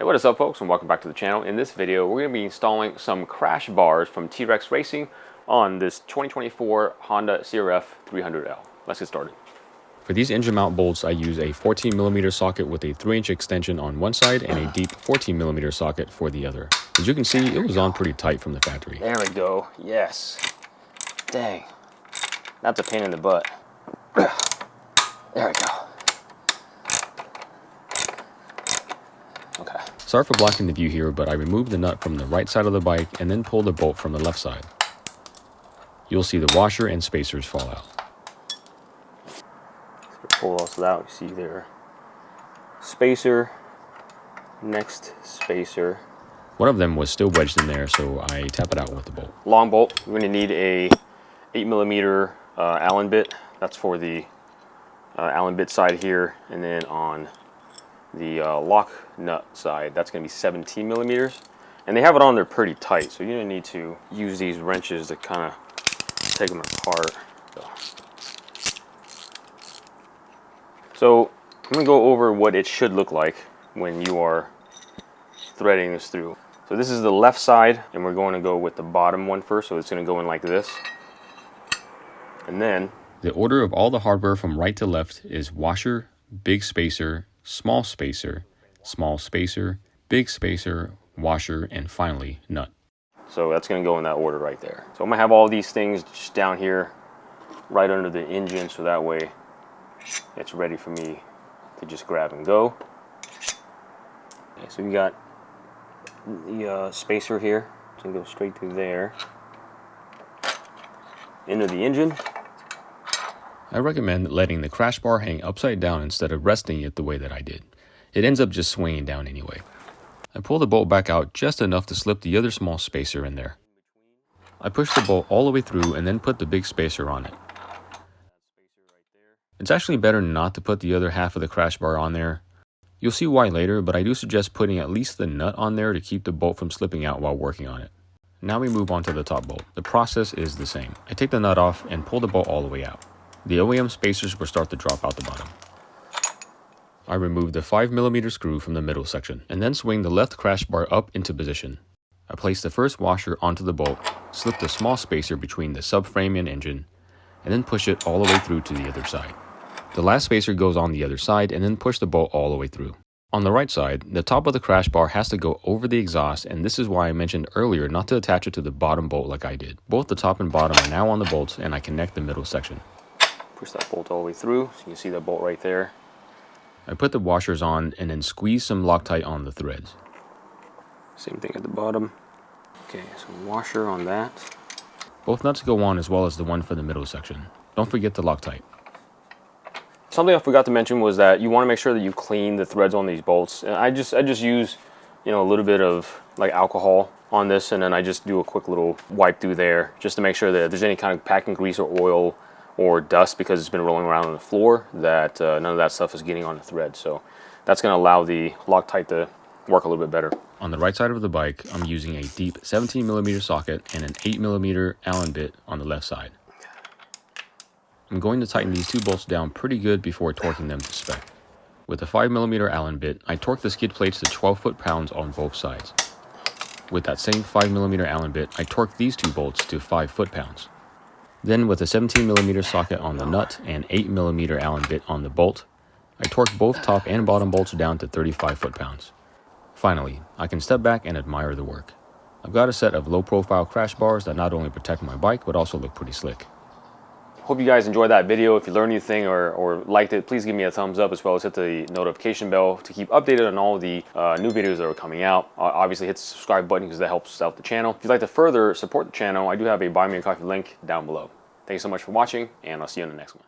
Hey, what is up folks, and welcome back to the channel. In this video we're going to be installing some crash bars from T-Rex Racing on this 2024 Honda CRF300L. Let's get started. For these engine mount bolts I use a 14mm socket with a 3-inch extension on one side and a deep 14mm socket for the other. As you can see, it was on pretty tight from the factory. There we go. Yes. Dang. That's a pain in the butt. There we go. Okay. Sorry for blocking the view here, but I removed the nut from the right side of the bike and then pulled the bolt from the left side. You'll see the washer and spacers fall out. So pull those out. You see there. Spacer. Next spacer. One of them was still wedged in there, so I tap it out with the bolt. Long bolt. We're going to need a 8mm Allen bit. That's for the Allen bit side here, and then on the lock nut side, that's going to be 17mm, and they have it on there pretty tight, so you're going to need to use these wrenches to kind of take them apart. So I'm going to go over what it should look like when you are threading this through. So this is the left side, and we're going to go with the bottom one first, so it's going to go in like this. And then the order of all the hardware from right to left is washer, big spacer, small spacer, big spacer, washer, and finally nut. So that's going to go in that order right there. So I'm going to have all these things just down here right under the engine, so that way it's ready for me to just grab and go. Okay, so we got the spacer here. It's going to go straight through there into the engine. I recommend letting the crash bar hang upside down instead of resting it the way that I did. It ends up just swinging down anyway. I pull the bolt back out just enough to slip the other small spacer in there. I push the bolt all the way through and then put the big spacer on it. It's actually better not to put the other half of the crash bar on there. You'll see why later, but I do suggest putting at least the nut on there to keep the bolt from slipping out while working on it. Now we move on to the top bolt. The process is the same. I take the nut off and pull the bolt all the way out. The OEM spacers will start to drop out the bottom. I remove the 5mm screw from the middle section, and then swing the left crash bar up into position. I place the first washer onto the bolt, slip the small spacer between the subframe and engine, and then push it all the way through to the other side. The last spacer goes on the other side, and then push the bolt all the way through. On the right side, the top of the crash bar has to go over the exhaust, and this is why I mentioned earlier not to attach it to the bottom bolt like I did. Both the top and bottom are now on the bolts, and I connect the middle section. Push that bolt all the way through, so you can see that bolt right there. I put the washers on and then squeeze some Loctite on the threads. Same thing at the bottom. Okay, so washer on that. Both nuts go on as well as the one for the middle section. Don't forget the Loctite. Something I forgot to mention was that you want to make sure that you clean the threads on these bolts. And I just use, a little bit of like alcohol on this, and then I just do a quick little wipe through there just to make sure that if there's any kind of packing grease or oil or dust because it's been rolling around on the floor, that none of that stuff is getting on the thread. So that's going to allow the Loctite to work a little bit better. On the right side of the bike, I'm using a deep 17mm socket and an 8mm Allen bit on the left side. I'm going to tighten these two bolts down pretty good before torquing them to spec. With a 5mm Allen bit, I torque the skid plates to 12 foot-pounds on both sides. With that same 5mm Allen bit, I torque these two bolts to 5 foot-pounds. Then with a 17mm socket on the nut and 8mm Allen bit on the bolt, I torque both top and bottom bolts down to 35 foot-pounds. Finally, I can step back and admire the work. I've got a set of low-profile crash bars that not only protect my bike, but also look pretty slick. Hope you guys enjoyed that video. If you learned anything or liked it, please give me a thumbs up, as well as hit the notification bell to keep updated on all the new videos that are coming out. Obviously hit the subscribe button because that helps out the channel. If you'd like to further support the channel, I do have a Buy Me a Coffee link down below. Thanks so much for watching, and I'll see you in the next one.